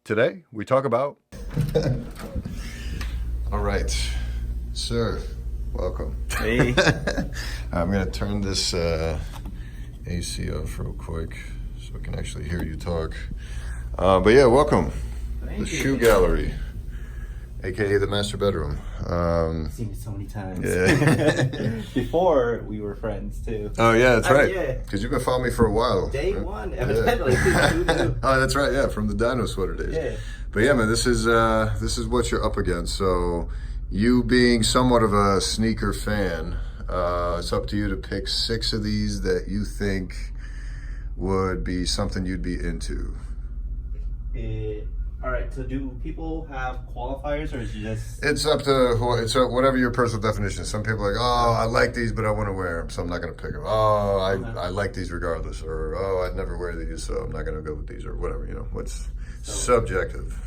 Today, we talk about... All right, sir, welcome. Hey. I'm going to turn this AC off real quick so I can actually hear you talk. But yeah, welcome. Thank The you. Shoe Gallery, aka the master bedroom. I've seen it so many times. Yeah. Before we were friends too. Oh yeah, that's right. Yeah. Because you've been following me for a while. Day right? one, evidently. Yeah. Oh, that's right. Yeah, from the Dino Sweater days. Yeah. But yeah, man, this is what you're up against. So, you being somewhat of a sneaker fan, it's up to you to pick 6 of these that you think would be something you'd be into. All right. So, do people have qualifiers, or is it just? It's up to whatever your personal definition is. Some people are like, oh, I like these, but I want to wear them, so I'm not going to pick them. Oh, I like these regardless, or oh, I'd never wear these, so I'm not going to go with these, or whatever. You know, what's subjective.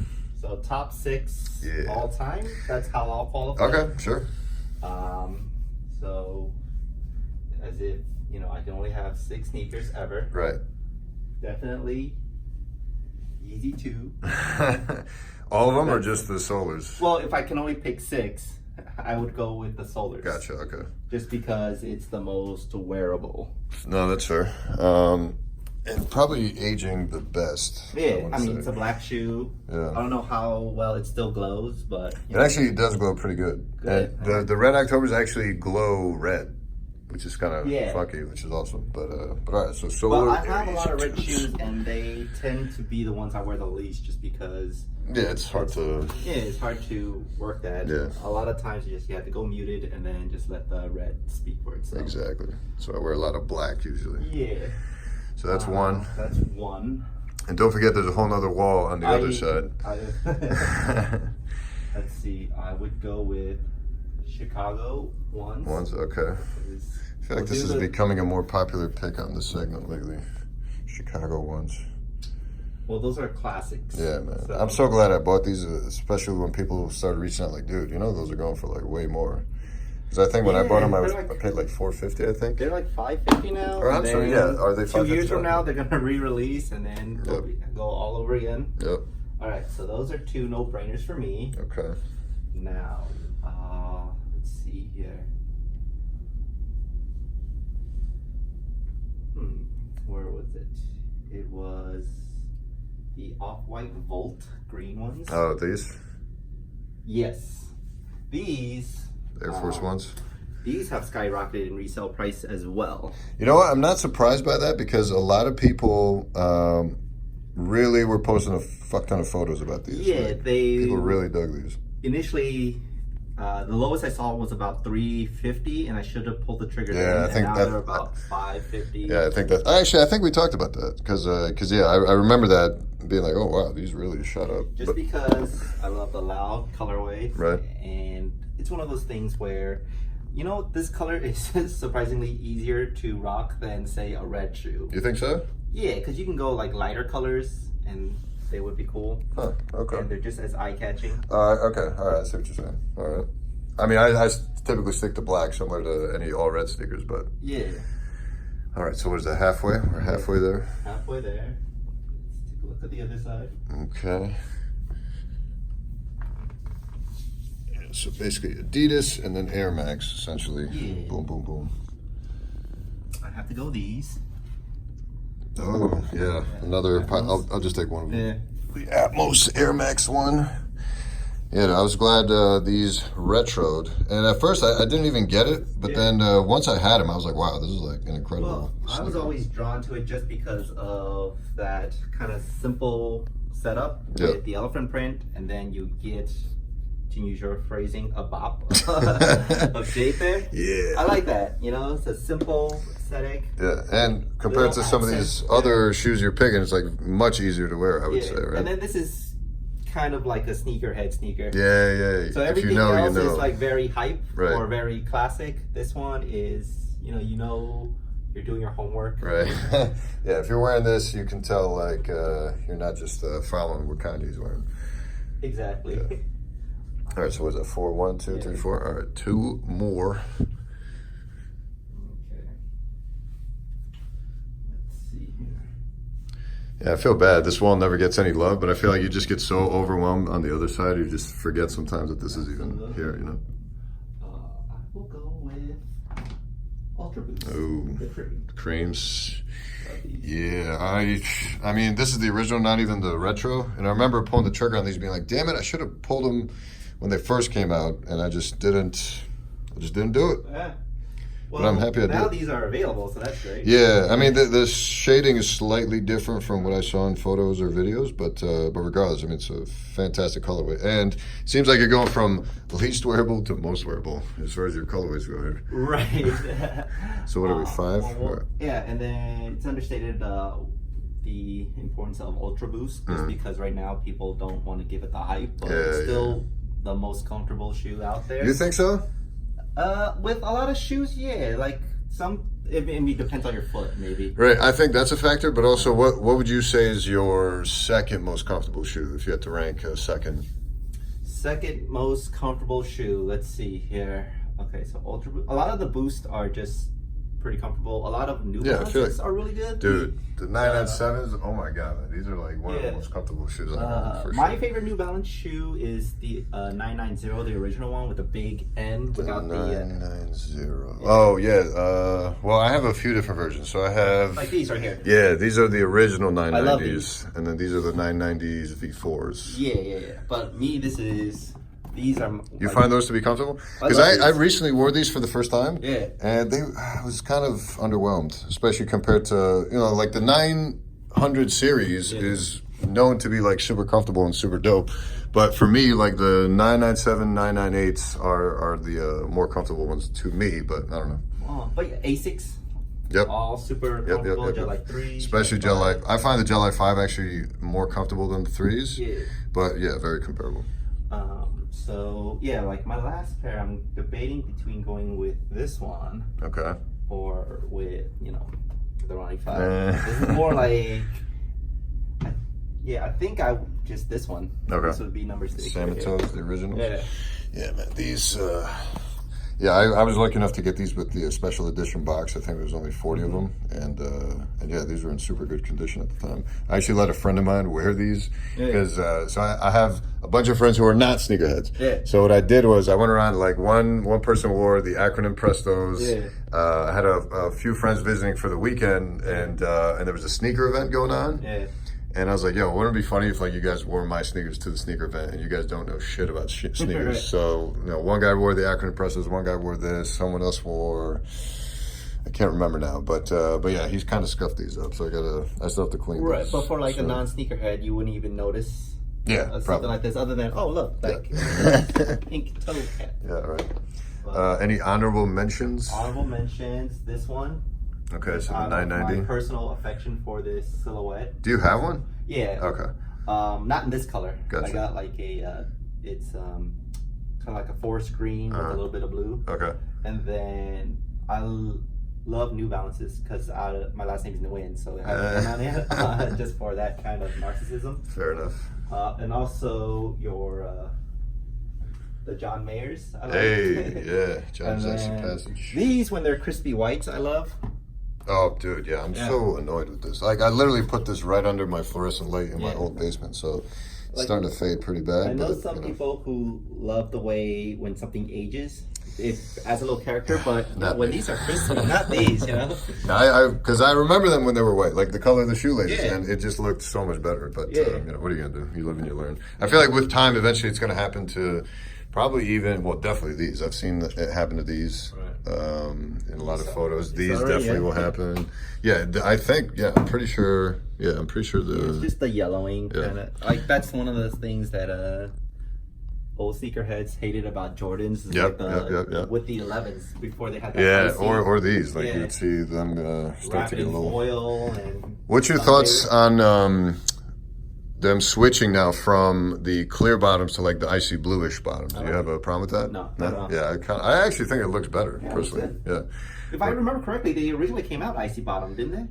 So top 6 Yeah. all time. That's how I'll qualify. Okay, sure. So, as if I can only have 6 sneakers ever. Right. Definitely. Easy 2. All of them, or just the Solars? Well, if I can only pick 6, I would go with the Solars. Gotcha. Okay. Just because it's the most wearable. No, that's fair. And probably aging the best. Yeah, I mean, it's a black shoe. Yeah. I don't know how well it still glows, but It actually does glow pretty good. Good. And the Red Octobers actually glow red, which is kind of Yeah. funky, which is awesome. But all right, so Solar. well, I have a lot of red shoes, and they tend to be the ones I wear the least, just because. Yeah, it's hard to. Yeah, it's hard to work that. Yeah. A lot of times you have to go muted and then just let the red speak for itself. Exactly. So I wear a lot of black usually. Yeah. So that's one. That's one. And don't forget, there's a whole nother wall on the other side. Let's see. I would go with Chicago ones. Ones, okay. I feel like this is becoming a more popular pick on this segment lately. Chicago ones. Well, those are classics. Yeah, man. I'm so glad I bought these, especially when people started reaching out like, dude, those are going for like way more. Because I think when I bought them, I paid like $450, I think. They're like $550 now. Or I'm sorry, yeah. Are they $550? 2 years from now, they're going to re-release and then go all over again. Yep. All right, so those are 2 no-brainers for me. Okay. Now, let's see here. Where was it? It was the Off-White Volt green ones. Oh, these? Yes. These... Air Force Ones? These have skyrocketed in resale price as well. You know what? I'm not surprised by that because a lot of people really were posting a fuck ton of photos about these. Yeah, like, they... People really dug these. Initially... the lowest I saw was about $350, and I should have pulled the trigger. Yeah, I think now that they're about $550. Yeah, I think that. Actually, I think we talked about that because yeah, I remember that being like, oh wow, these really shot up. Just because I love the loud colorway, right? And it's one of those things where, this color is surprisingly easier to rock than say a red shoe. You think so? Yeah, because you can go like lighter colors and they would be cool. Huh, okay. And they're just as eye-catching. Okay, all right, I see what you're saying. All right. I mean, I typically stick to black, similar to any all-red sneakers, but... Yeah. All right, so what is that, halfway? We're halfway there? Halfway there. Let's take a look at the other side. Okay. Yeah, so basically Adidas and then Air Max, essentially. Yeah. Boom, boom, boom. I have to go these. Oh, yeah. Another... I'll just take one of them. Yeah. The Atmos Air Max one. Yeah, I was glad these retroed. And at first, I didn't even get it. But then once I had them, I was like, wow, this is like an incredible I was always drawn to it just because of that kind of simple setup with the elephant print. And then you get, to use your phrasing, a bop of shape there. Yeah. I like that. It's a simple aesthetic. Yeah, and compared to some of these other shoes you're picking, it's like much easier to wear, I would say, right? And then this is kind of like a sneakerhead sneaker. Yeah. So everything else is like very hype or very classic. This one is, you're doing your homework. Right. Yeah, if you're wearing this, you can tell like you're not just following what kind he's wearing. Exactly. Yeah. All right, so what is that? 4, 1, 2, 3, 4. All right, 2 more. Yeah, I feel bad. This wall never gets any love, but I feel like you just get so overwhelmed on the other side, you just forget sometimes that this is even here, you know? I will go with Ultra Boost. Oh, the creams. Yeah, I mean, this is the original, not even the retro. And I remember pulling the trigger on these being like, damn it, I should have pulled them when they first came out, and I just didn't do it. Yeah. Well, but I'm happy I did. Now these are available, so that's great. Yeah, I mean the shading is slightly different from what I saw in photos or videos, but regardless, I mean it's a fantastic colorway, and it seems like you're going from least wearable to most wearable as far as your colorways go here. Right. So what are we, 5? Yeah, and then it's understated the importance of Ultra Boost, just because right now people don't want to give it the hype, but it's still the most comfortable shoe out there. You think so? With a lot of shoes, yeah. Like some, it depends on your foot, maybe. Right, I think that's a factor. But also, what would you say is your second most comfortable shoe if you had to rank a second? Second most comfortable shoe. Let's see here. Okay, so Ultra Boost. A lot of the Boost are just pretty comfortable. A lot of New Balances are really good. Dude, the 997s, oh my god, man, these are like one of the most comfortable shoes I've ever for My favorite New Balance shoe is the 990, the original one with the big end without the 990. Oh yeah, well I have a few different versions. So I have like these right here. Yeah, these are the original 990s, and then these are the 990s V4s. Yeah. But me, these are. You find those to be comfortable? Because I recently wore these for the first time. Yeah. And I was kind of underwhelmed, especially compared to, like the 900 series is known to be like super comfortable and super dope. But for me, like the 997, 998s are the more comfortable ones to me, but I don't know. Oh, but yeah, Asics. Yep. All super comfortable. Gel Life 3. Especially Gel Life. I find the Gel Life 5 actually more comfortable than the 3s. Yeah. But yeah, very comparable. So yeah, like my last pair, I'm debating between going with this one, or with the Ronnie 5. This is more like, I think just this one. Okay. This would be number 6. Samatos, the originals. Yeah, man. These. I was lucky enough to get these with the special edition box. I think there was only 40 of them, and yeah, these were in super good condition at the time. I actually let a friend of mine wear these because so I have a bunch of friends who are not sneakerheads. Yeah. So what I did was I went around, like one person wore the acronym Prestos. Yeah. I had a few friends visiting for the weekend, and there was a sneaker event going on. Yeah. And I was like, yo, wouldn't it be funny if like you guys wore my sneakers to the sneaker event and you guys don't know shit about sneakers? Right. So, one guy wore the acronym presses, one guy wore this, someone else wore, I can't remember now, but yeah, he's kind of scuffed these up, so I still have to clean Right, these. but for like a non-sneakerhead, you wouldn't even notice something like this, other than, oh look, like pink toe cap. Yeah, right. Any honorable mentions? Honorable mentions, this one. Okay, so the 990. My personal affection for this silhouette. Do you have one? Yeah. Okay. Not in this color. Gotcha. I got like it's kind of like a forest green with a little bit of blue. Okay. And then I love New Balances because my last name is Nguyen, so it has on it just for that kind of narcissism. Fair enough. And also the John Mayers. I Like. John Jackson Passage. These, when they're crispy whites, I love. Oh, dude, yeah, I'm so annoyed with this. Like, I literally put this right under my fluorescent light in my old basement, so it's starting to fade pretty bad. I know some people who love the way when something ages, it adds a little character, but when these are crispy, not these, Because I remember them when they were white, like the color of the shoelaces, and it just looked so much better. But, what are you going to do? You live and you learn. I feel like with time, eventually it's going to happen to probably definitely these. I've seen it happen to these in a lot of photos. These definitely will happen. Yeah, I think, I'm pretty sure. Yeah, I'm pretty sure it's just the yellowing kind of. Like, that's one of those things that old sneakerheads hated about Jordans. With the 11s before they had that. Or these. Like, you'd see them start to get a little. Oil and What's your thoughts on them switching now from the clear bottoms to like the icy bluish bottoms? Do you have a problem with that? No. Yeah, I actually think it looks better personally. Yeah. If I remember correctly, they originally came out icy bottom, didn't they?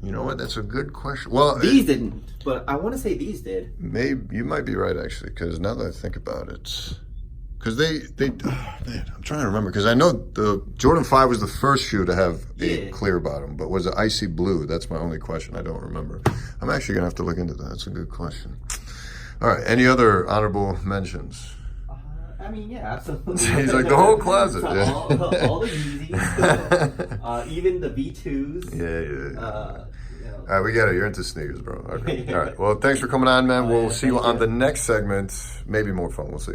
You know what? That's a good question. Well, these didn't, but I want to say these did. Maybe you might be right actually, because now that I think about it, Because man, I'm trying to remember. Because I know the Jordan 5 was the first shoe to have a clear bottom, but was it icy blue? That's my only question. I don't remember. I'm actually gonna have to look into that. That's a good question. All right. Any other honorable mentions? I mean, yeah, absolutely. He's like the whole closet. Yeah. all the Yeezys, even the V2s. Yeah. All right, we get it. You're into sneakers, bro. Okay. All right. Well, thanks for coming on, man. We'll see you on the next segment. Maybe more fun. We'll see.